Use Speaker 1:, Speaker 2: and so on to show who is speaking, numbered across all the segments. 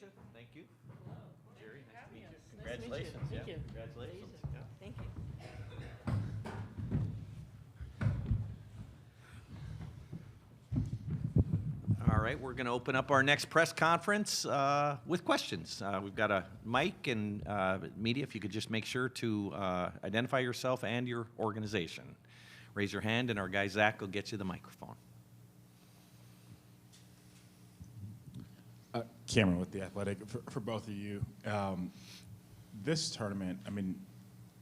Speaker 1: Deja, thank you.
Speaker 2: Hello.
Speaker 1: Jerry, nice to meet you.
Speaker 2: Nice to meet you.
Speaker 1: Congratulations.
Speaker 2: Thank you.
Speaker 1: Congratulations.
Speaker 2: Deja.
Speaker 1: Yeah.
Speaker 2: Thank you.
Speaker 1: All right, we're going to open up our next press conference with questions. We've got a mic, and media, if you could just make sure to identify yourself and your organization. Raise your hand, and our guy Zach will get you the microphone.
Speaker 3: Cameron with The Athletic. For both of you, this tournament, I mean,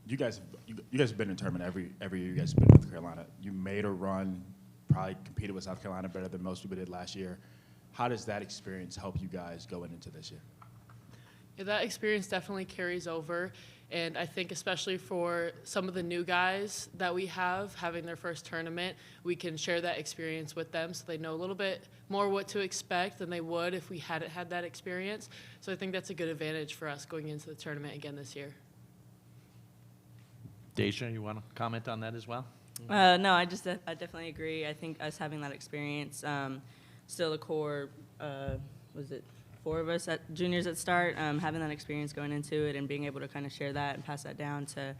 Speaker 3: you guys have been in a tournament every year you guys have been in North Carolina. You made a run, probably competed with South Carolina better than most people did last year. How does that experience help you guys going into this year?
Speaker 2: Yeah, that experience definitely carries over, and I think especially for some of the new guys that we have having their first tournament, we can share that experience with them so they know a little bit more what to expect than they would if we hadn't had that experience. So I think that's a good advantage for us going into the tournament again this year.
Speaker 1: Deja, you want to comment on that as well?
Speaker 4: No, I definitely agree. I think us having that experience, still a core, was it 4 of us juniors at start, having that experience going into it and being able to kind of share that and pass that down to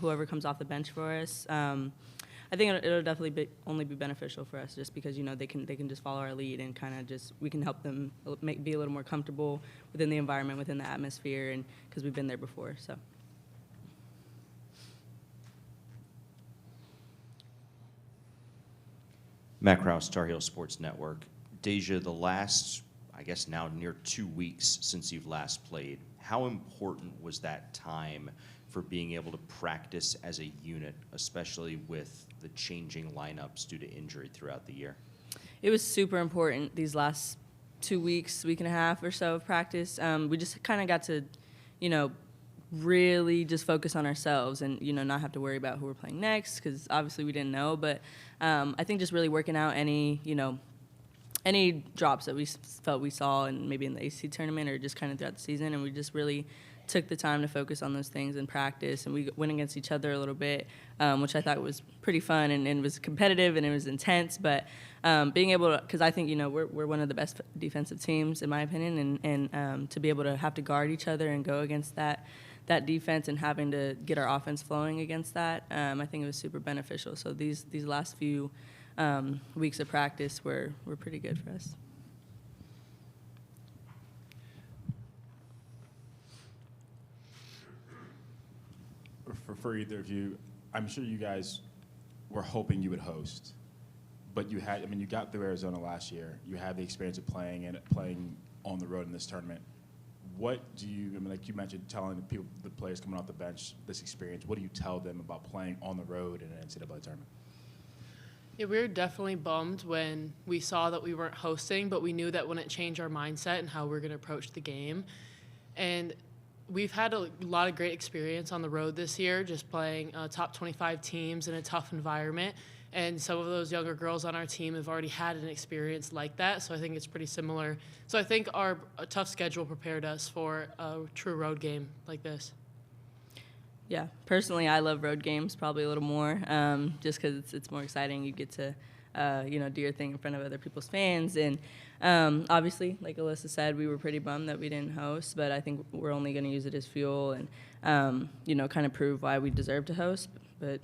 Speaker 4: whoever comes off the bench for us. I think it'll definitely only be beneficial for us just because, they can just follow our lead and kind of we can help them be a little more comfortable within the environment, within the atmosphere, and because we've been there before, so.
Speaker 5: Matt Krause, Tar Heel Sports Network. Deja, the last, I guess now near 2 weeks since you've last played, how important was that time for being able to practice as a unit, especially with the changing lineups due to injury throughout the year?
Speaker 4: It was super important these last 2 weeks, week and a half or so of practice. We just kind of got to, really just focus on ourselves and, not have to worry about who we're playing next because obviously we didn't know. But I think just really working out any drops that we felt we saw and maybe in the AC tournament or just kind of throughout the season. And we just really took the time to focus on those things in practice. And we went against each other a little bit, which I thought was pretty fun and was competitive and it was intense. But being able to, because I think, we're one of the best defensive teams in my opinion. And to be able to have to guard each other and go against that defense and having to get our offense flowing against that, I think it was super beneficial. So these last few weeks of practice were pretty good for us.
Speaker 3: For either of you, I'm sure you guys were hoping you would host, but you got through Arizona last year. You had the experience of playing on the road in this tournament. What do you, like you mentioned, telling the players coming off the bench this experience, what do you tell them about playing on the road in an NCAA tournament?
Speaker 2: Yeah, we were definitely bummed when we saw that we weren't hosting, but we knew that wouldn't change our mindset and how we're going to approach the game. And we've had a lot of great experience on the road this year, just playing top 25 teams in a tough environment. And some of those younger girls on our team have already had an experience like that, so I think it's pretty similar. So I think our tough schedule prepared us for a true road game like this.
Speaker 4: Yeah, personally, I love road games probably a little more, just because it's more exciting. You get to, do your thing in front of other people's fans. And obviously, like Alyssa said, we were pretty bummed that we didn't host, but I think we're only going to use it as fuel and, kind of prove why we deserve to host. But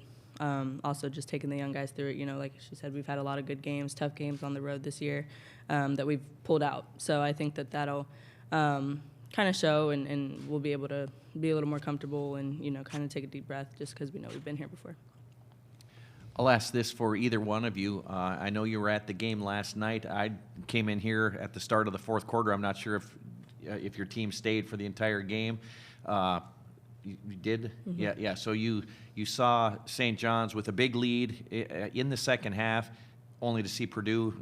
Speaker 4: also just taking the young guys through it, like she said, we've had a lot of good games, tough games on the road this year that we've pulled out. So I think that'll kind of show and we'll be able to be a little more comfortable and, kind of take a deep breath just because we know we've been here before.
Speaker 1: I'll ask this for either one of you. I know you were at the game last night. I came in here at the start of the fourth quarter. I'm not sure if your team stayed for the entire game. You did? Mm-hmm. Yeah. So you saw St. John's with a big lead in the second half, only to see Purdue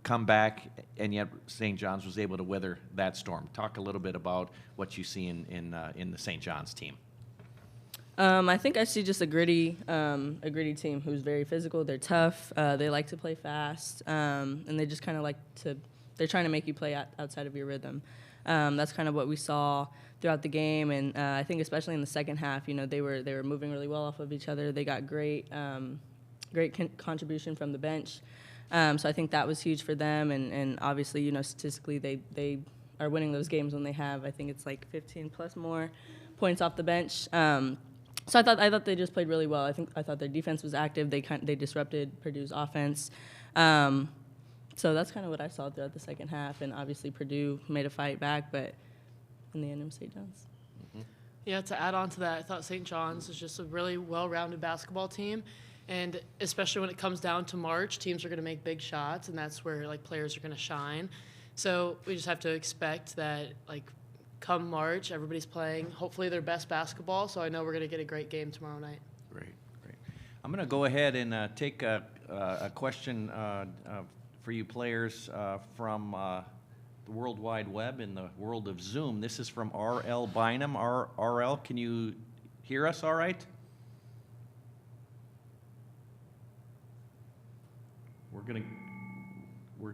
Speaker 1: come back, and yet St. John's was able to weather that storm. Talk a little bit about what you see in the St. John's team.
Speaker 4: I think I see just a gritty team who's very physical. They're tough. They like to play fast, and they just kind of they're trying to make you play outside of your rhythm. That's kind of what we saw throughout the game, and I think especially in the second half, they were moving really well off of each other. They got great contribution from the bench, so I think that was huge for them. And obviously, statistically, they are winning those games when they have, I think it's like 15 plus more points off the bench. So I thought they just played really well. I thought their defense was active. They disrupted Purdue's offense. So that's kind of what I saw throughout the second half. And obviously Purdue made a fight back, but in the end it was St. John's.
Speaker 2: Yeah, to add on to that, I thought St. John's is just a really well-rounded basketball team. And especially when it comes down to March, teams are going to make big shots, and that's where, like, players are going to shine. So we just have to expect that, like, come March, everybody's playing hopefully their best basketball. So I know we're going to get a great game tomorrow night.
Speaker 1: Great. I'm going to go ahead and take a question for you players from the World Wide Web in the world of Zoom. This is from R.L. Bynum. R.L., can you hear us all right? We're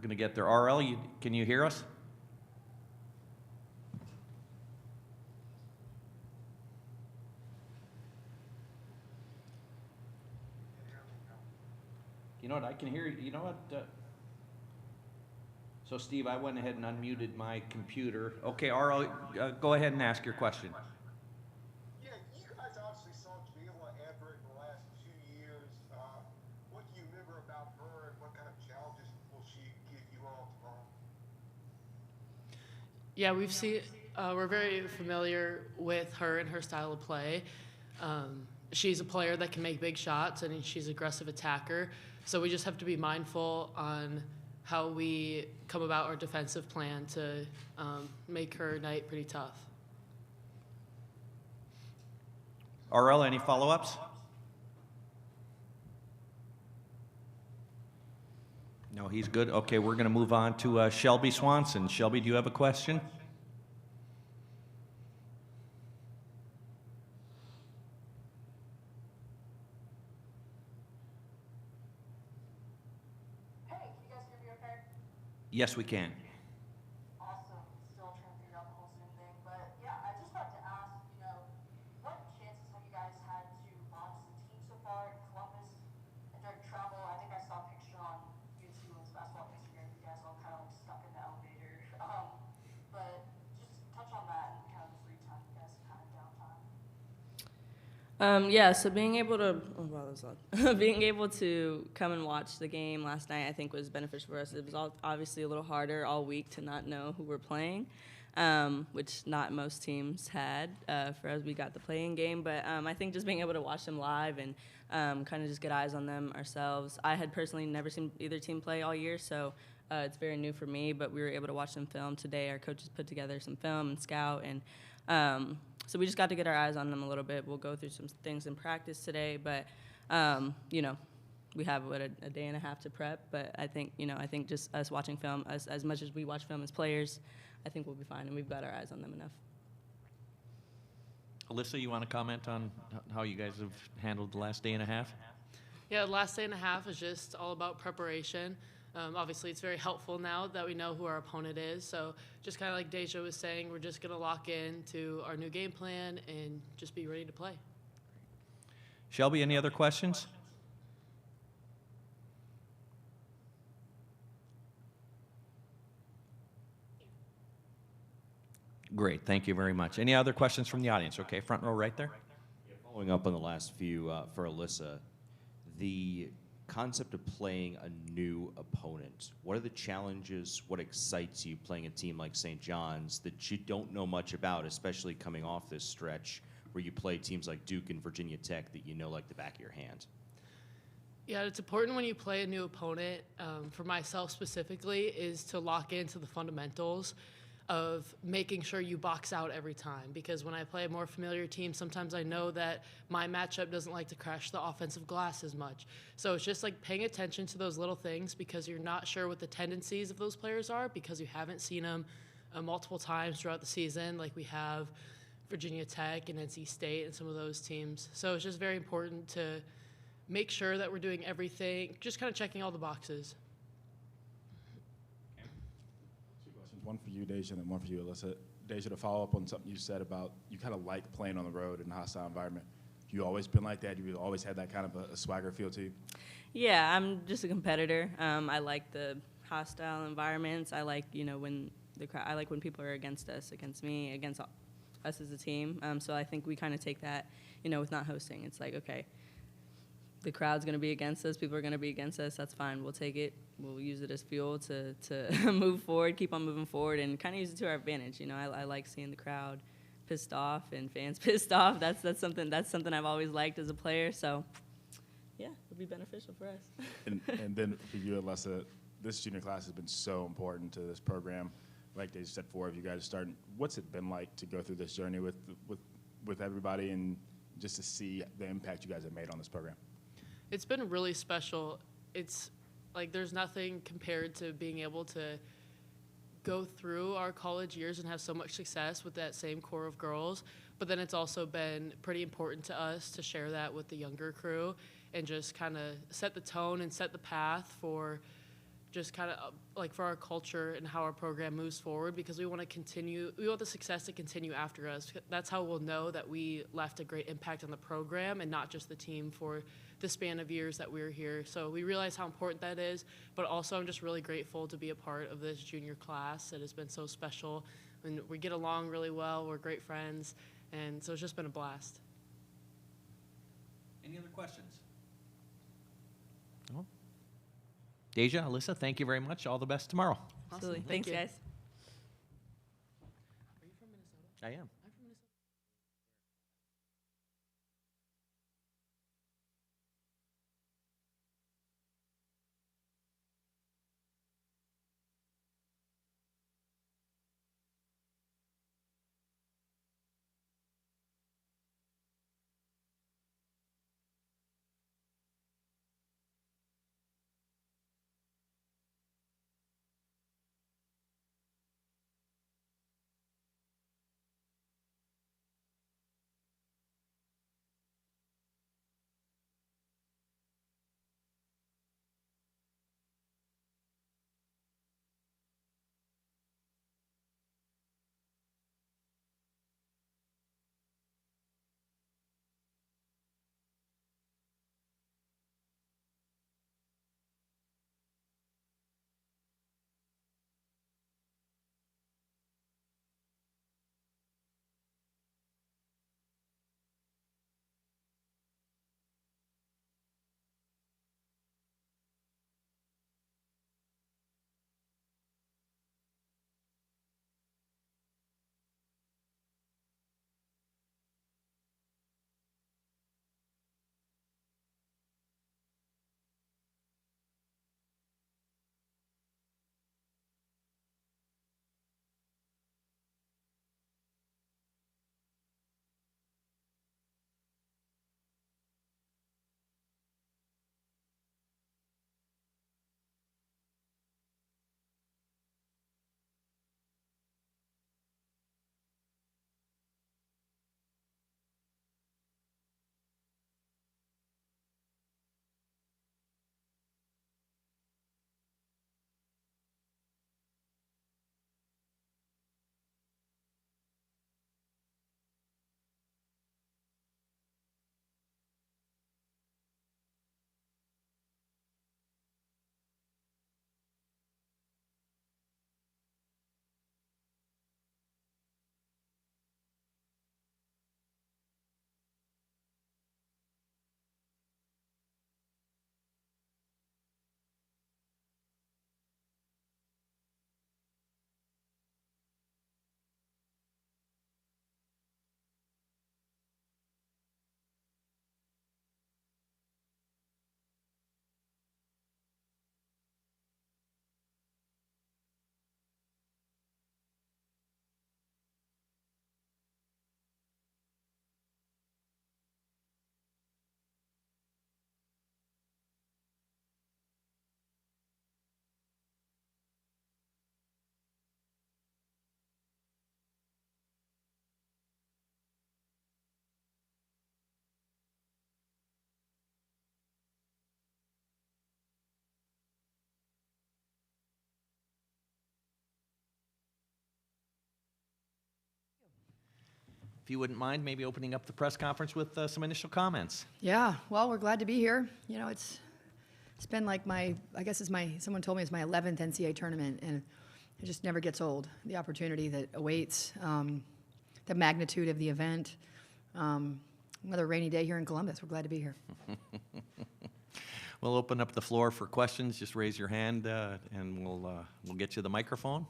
Speaker 1: gonna get there. R.L., can you hear us? You know what? I can hear you. You know what? So, Steve, I went ahead and unmuted my computer. Okay, R.L., go ahead and ask your question.
Speaker 6: Yeah, you guys obviously saw Deja Everett in the last 2 years. What do you remember about her, and what kind of challenges will she give you all tomorrow?
Speaker 2: Yeah, we're very familiar with her and her style of play. She's a player that can make big shots, and she's an aggressive attacker. So we just have to be mindful on how we come about our defensive plan to make her night pretty tough.
Speaker 1: R.L., any follow-ups? No, he's good. Okay, we're going to move on to Shelby Swanson. Shelby, do you have a question? Yes, we can.
Speaker 7: Awesome. Still trying to figure out the whole Zoom thing. But yeah, I just wanted to ask, what chances have you guys had to launch as a team so far in Columbus and during travel? I think I saw a picture on UNC Women's Basketball Instagram. You guys all kind of like stuck in the elevator. But just touch on that and kind of the free time you guys have had in downtime.
Speaker 4: Yeah, so being able to being able to come and watch the game last night, I think, was beneficial for us. It was obviously a little harder all week to not know who we're playing, which not most teams had. For us, we got the play-in game, but I think just being able to watch them live and kind of just get eyes on them ourselves. I had personally never seen either team play all year, so it's very new for me, but we were able to watch them film today. Our coaches put together some film and scout, and so we just got to get our eyes on them a little bit. We'll go through some things in practice today, but, we have, a day and a half to prep. But I think just us watching film, as much as we watch film as players, I think we'll be fine, and we've got our eyes on them enough.
Speaker 1: Alyssa, you want to comment on how you guys have handled the last day and a half?
Speaker 2: Yeah, the last day and a half is just all about preparation. Obviously, it's very helpful now that we know who our opponent is. So just kind of like Deja was saying, we're just going to lock into our new game plan and just be ready to play.
Speaker 1: Shelby, any other questions? Great, thank you very much. Any other questions from the audience? Okay, front row right there.
Speaker 5: Following up on the last few for Alyssa, the concept of playing a new opponent. What are the challenges? What excites you playing a team like St. John's that you don't know much about, especially coming off this stretch where you play teams like Duke and Virginia Tech that you know like the back of your hand?
Speaker 2: Yeah, it's important when you play a new opponent, for myself specifically, is to lock into the fundamentals of making sure you box out every time. Because when I play a more familiar team, sometimes I know that my matchup doesn't like to crash the offensive glass as much. So it's just like paying attention to those little things because you're not sure what the tendencies of those players are because you haven't seen them multiple times throughout the season like we have Virginia Tech and NC State and some of those teams. So it's just very important to make sure that we're doing everything, just kind of checking all the boxes.
Speaker 3: One for you, Deja, and then one for you, Alyssa. Deja, to follow up on something you said about you kind of like playing on the road in a hostile environment. You always been like that? You always had that kind of a swagger feel to you?
Speaker 4: Yeah, I'm just a competitor. I like the hostile environments. I like, when the crowd. I like when people are against us, against me, against us as a team. So I think we kind of take that, with not hosting. It's like, okay, the crowd's going to be against us. People are going to be against us. That's fine. We'll take it. We'll use it as fuel to move forward, keep on moving forward, and kind of use it to our advantage. I like seeing the crowd pissed off and fans pissed off. That's something I've always liked as a player. So, yeah, it'll be beneficial for us.
Speaker 3: And then for you, Alyssa, this junior class has been so important to this program. Like they said, 4 of you guys starting. What's it been like to go through this journey with everybody and just to see the impact you guys have made on this program?
Speaker 2: It's been really special. It's like there's nothing compared to being able to go through our college years and have so much success with that same core of girls. But then it's also been pretty important to us to share that with the younger crew and just kind of set the tone and set the path for just kind of like for our culture and how our program moves forward, because we want the success to continue after us. That's how we'll know that we left a great impact on the program and not just the team for the span of years that we were here. So we realize how important that is, but also I'm just really grateful to be a part of this junior class. It has been so special, and we get along really well. We're great friends, and so it's just been a blast.
Speaker 1: Any other questions? No? Deja, Alyssa, thank you very much. All the best tomorrow.
Speaker 4: Absolutely.
Speaker 2: Thank
Speaker 4: Thanks,
Speaker 2: you.
Speaker 4: guys.
Speaker 2: Are you from Minnesota?
Speaker 1: I am.
Speaker 2: I'm from Minnesota.
Speaker 1: If you wouldn't mind, maybe opening up the press conference with some initial comments.
Speaker 8: Yeah, well, we're glad to be here. It's been like someone told me it's my 11th NCAA tournament, and it just never gets old. The opportunity that awaits, the magnitude of the event. Another rainy day here in Columbus. We're glad to be here.
Speaker 1: We'll open up the floor for questions. Just raise your hand, and we'll get you the microphone.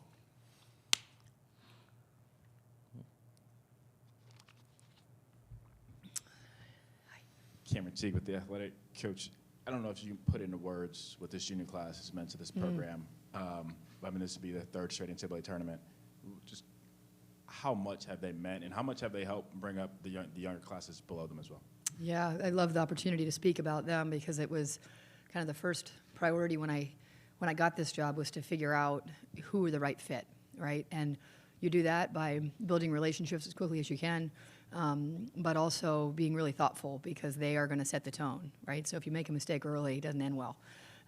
Speaker 3: Cameron Teague with the Athletic. Coach, I don't know if you can put into words what this junior class has meant to this program. I mean, this would be the third straight NCAA tournament. Just how much have they meant, and how much have they helped bring up the younger classes below them as well?
Speaker 8: Yeah, I love the opportunity to speak about them because it was kind of the first priority when I got this job was to figure out who were the right fit, right? And you do that by building relationships as quickly as you can, but also being really thoughtful because they are going to set the tone, right? So if you make a mistake early, it doesn't end well.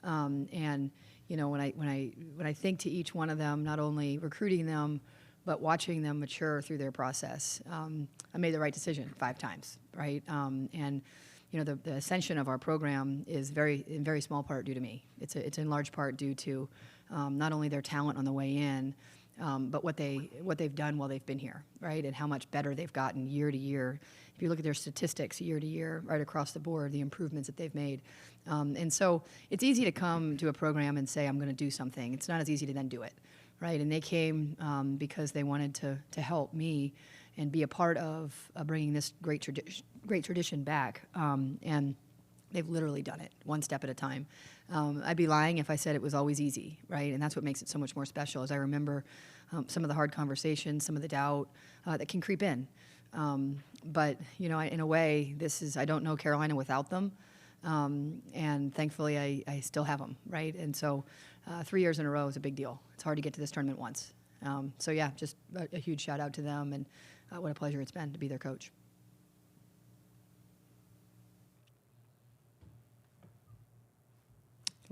Speaker 8: And you know, when I think to each one of them, not only recruiting them, but watching them mature through their process, I made the right decision 5 times, right? And you know, the ascension of our program is in very small part due to me. It's in large part due to not only their talent on the way in, but what they've done while they've been here, right? And how much better they've gotten year to year. If you look at their statistics year to year, right across the board, the improvements that they've made. And so it's easy to come to a program and say, I'm going to do something. It's not as easy to then do it, right? And they came because they wanted to help me and be a part of bringing this great tradition back. And they've literally done it one step at a time. I'd be lying if I said it was always easy, right? And that's what makes it so much more special. As I remember some of the hard conversations, some of the doubt that can creep in. But you know, in a way, I don't know Carolina without them, and thankfully I still have them, right? And so 3 years in a row is a big deal. It's hard to get to this tournament once. So yeah, just a huge shout out to them, and what a pleasure it's been to be their coach.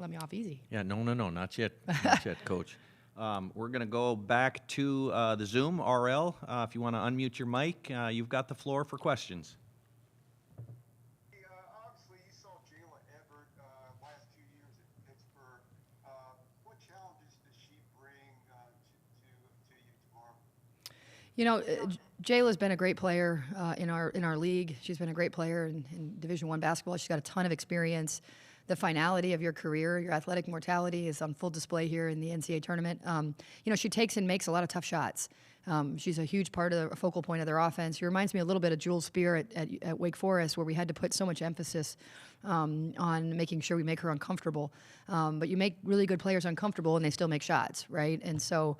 Speaker 8: Let me off easy.
Speaker 1: Yeah, no, not yet, not yet, Coach. We're going to go back to the Zoom, RL. If you want to unmute your mic, you've got the floor for questions.
Speaker 6: Obviously, you saw Jayla Everett last 2 years at Pittsburgh. What challenges does she bring to you tomorrow?
Speaker 8: You know, Jayla's been a great player in our league. She's been a great player in Division I basketball. She's got a ton of experience. The finality of your career, your athletic mortality is on full display here in the NCAA tournament. You know, she takes and makes a lot of tough shots. She's a huge part of a focal point of their offense. She reminds me a little bit of Jules Spear at Wake Forest, where we had to put so much emphasis on making sure we make her uncomfortable. But you make really good players uncomfortable, and they still make shots, right? And so,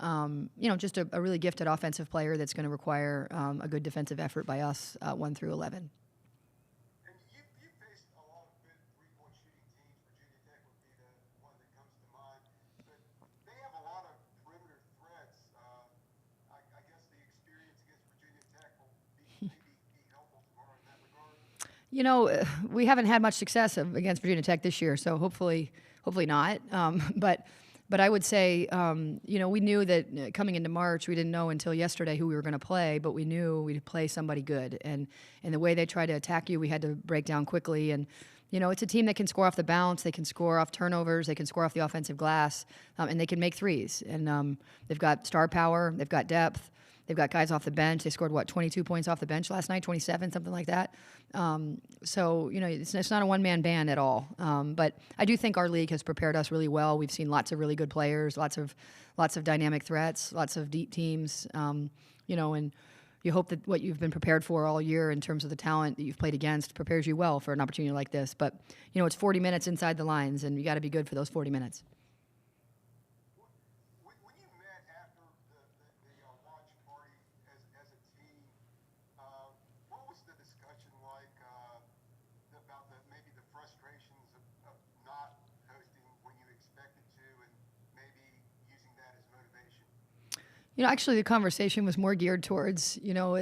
Speaker 8: you know, just a really gifted offensive player that's going to require a good defensive effort by us 1 through 11. You know, we haven't had much success against Virginia Tech this year, so hopefully not. But I would say, you know, we knew that coming into March, we didn't know until yesterday who we were going to play, but we knew we'd play somebody good. And the way they try to attack you, we had to break down quickly. And, you know, it's a team that can score off the bounce, they can score off turnovers, they can score off the offensive glass, and they can make threes. And they've got star power, they've got depth. They've got guys off the bench. They scored, 22 points off the bench last night, 27, something like that. So, you know, it's not a one-man band at all. But I do think our league has prepared us really well. We've seen lots of really good players, lots of dynamic threats, lots of deep teams, you know, and you hope that what you've been prepared for all year in terms of the talent that you've played against prepares you well for an opportunity like this. But, you know, it's 40 minutes inside the lines, and you got to be good for those 40 minutes. You know, actually, the conversation was more geared towards, you know,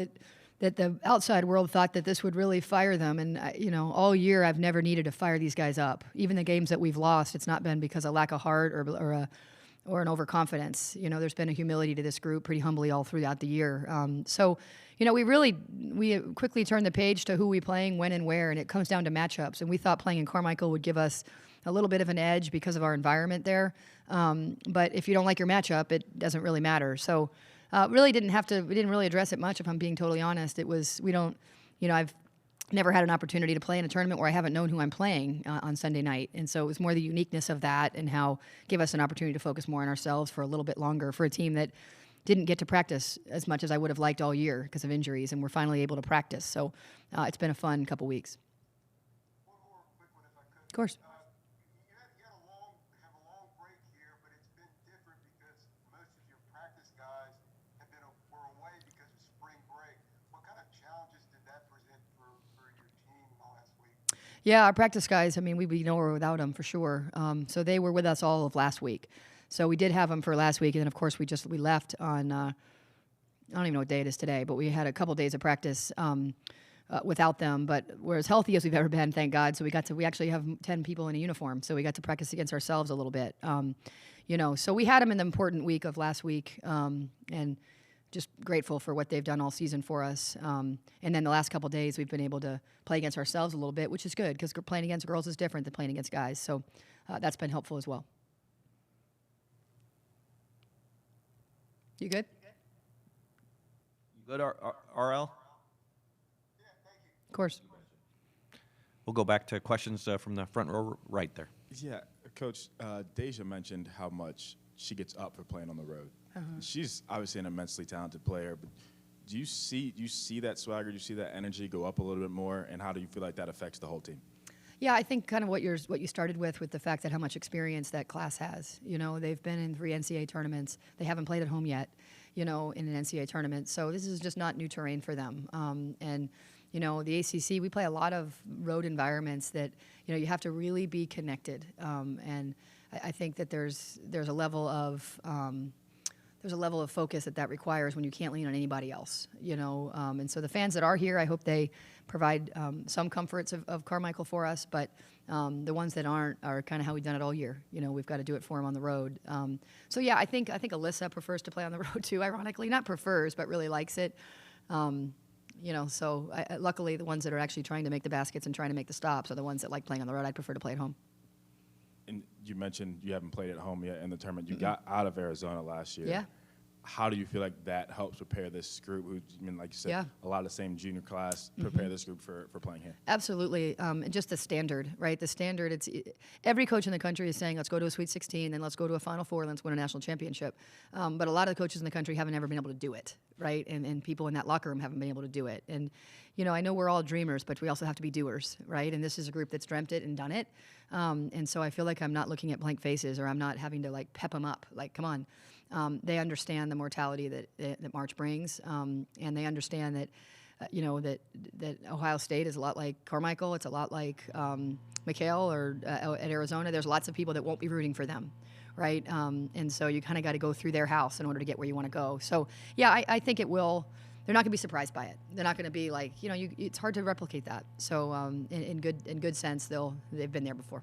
Speaker 8: that the outside world thought that this would really fire them. And, you know, all year I've never needed to fire these guys up. Even the games that we've lost, it's not been because of lack of heart or an overconfidence. You know, there's been a humility to this group pretty humbly all throughout the year. So, you know, we quickly turned the page to who we playing, when and where, and it comes down to matchups. And we thought playing in Carmichael would give us a little bit of an edge because of our environment there. But if you don't like your matchup, it doesn't really matter. So we didn't really address it much, if I'm being totally honest. I've never had an opportunity to play in a tournament where I haven't known who I'm playing on Sunday night. And so it was more the uniqueness of that and how give us an opportunity to focus more on ourselves for a little bit longer for a team that didn't get to practice as much as I would have liked all year because of injuries, and we're finally able to practice. So it's been a fun couple weeks.
Speaker 6: One more quick one, if I could.
Speaker 8: Of course.
Speaker 6: You have a long break here, but it's been different because most of your practice guys were away because of spring break. What kind of challenges did that present for your team last week?
Speaker 8: Yeah, our practice guys, we'd be nowhere without them for sure. So they were with us all of last week. So we did have them for last week, and then of course we left on I don't even know what day it is today, but we had a couple days of practice without them. But we're as healthy as we've ever been, thank God. So we actually have 10 people in a uniform, so we got to practice against ourselves a little bit. So we had them in the important week of last week, and just grateful for what they've done all season for us. And then the last couple days we've been able to play against ourselves a little bit, which is good because playing against girls is different than playing against guys. So that's been helpful as well. You good?
Speaker 1: You good, RL?
Speaker 8: Of course.
Speaker 1: We'll go back to questions from the front row right there.
Speaker 3: Yeah, Coach, Deja mentioned how much she gets up for playing on the road. She's obviously an immensely talented player, but do you see that swagger? Do you see that energy go up a little bit more? And how do you feel like that affects the whole team?
Speaker 8: Yeah, I think kind of what you started with the fact that how much experience that class has. They've been in 3 NCAA tournaments. They haven't played at home yet, in an NCAA tournament. So this is just not new terrain for them. And the ACC, we play a lot of road environments that, you have to really be connected. And I think that there's a level of focus that requires when you can't lean on anybody else, and so the fans that are here, I hope they provide some comforts of Carmichael for us, but the ones that aren't are kind of how we've done it all year. We've got to do it for them on the road. So yeah, I think Alyssa prefers to play on the road too, ironically. Not prefers, but really likes it. So luckily the ones that are actually trying to make the baskets and trying to make the stops are the ones that like playing on the road. I'd prefer to play at home.
Speaker 3: And you mentioned you haven't played at home yet in the tournament. You got out of Arizona last year.
Speaker 8: Yeah.
Speaker 3: How do you feel like that helps prepare this group, who, like you said,
Speaker 8: Yeah.
Speaker 3: a lot of the same junior class, prepare this group for playing here?
Speaker 8: Absolutely. And just the standard, right? The standard, every coach in the country is saying, let's go to a Sweet 16, then let's go to a Final Four, let's win a national championship. But a lot of the coaches in the country haven't ever been able to do it, right? And people in that locker room haven't been able to do it. And, I know we're all dreamers, but we also have to be doers, right? And this is a group that's dreamt it and done it. And so I feel like I'm not looking at blank faces, or I'm not having to, pep them up. Come on. They understand the mortality that March brings, and they understand that, that Ohio State is a lot like Carmichael. It's a lot like McHale or at Arizona. There's lots of people that won't be rooting for them, right? And so you kind of got to go through their house in order to get where you want to go. So, yeah, I think it will. They're not going to be surprised by it. They're not going to be like, it's hard to replicate that. So, in good sense, they've been there before.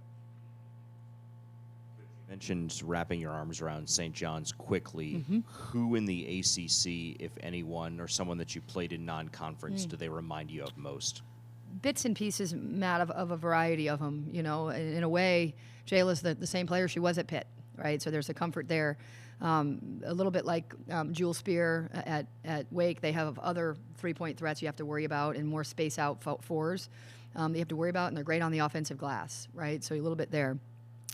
Speaker 5: Mentioned wrapping your arms around St. John's quickly. Who in the ACC, if anyone, or someone that you played in non-conference, do they remind you of most?
Speaker 8: Bits and pieces, Matt, of a variety of them. In a way, Jayla's the same player she was at Pitt, right? So there's a comfort there. A little bit like Jewel Spear at Wake, they have other three-point threats you have to worry about and more space out fours they have to worry about, and they're great on the offensive glass, right? So a little bit there.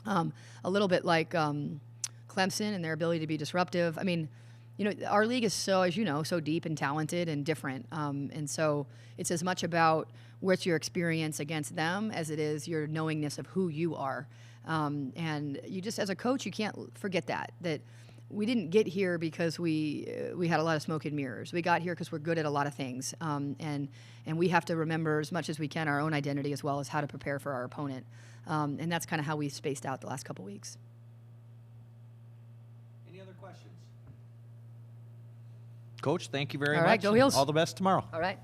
Speaker 8: A little bit like Clemson and their ability to be disruptive. Our league is so, as you know, so deep and talented and different. And so it's as much about what's your experience against them as it is your knowingness of who you are. And you just, as a coach, you can't forget that we didn't get here because we had a lot of smoke and mirrors. We got here because we're good at a lot of things. And we have to remember as much as we can our own identity as well as how to prepare for our opponent. And that's kind of how we spaced out the last couple weeks.
Speaker 1: Any other questions? Coach, thank you very
Speaker 8: All
Speaker 1: much.
Speaker 8: right, go Heels.
Speaker 1: All the best tomorrow.
Speaker 8: All right.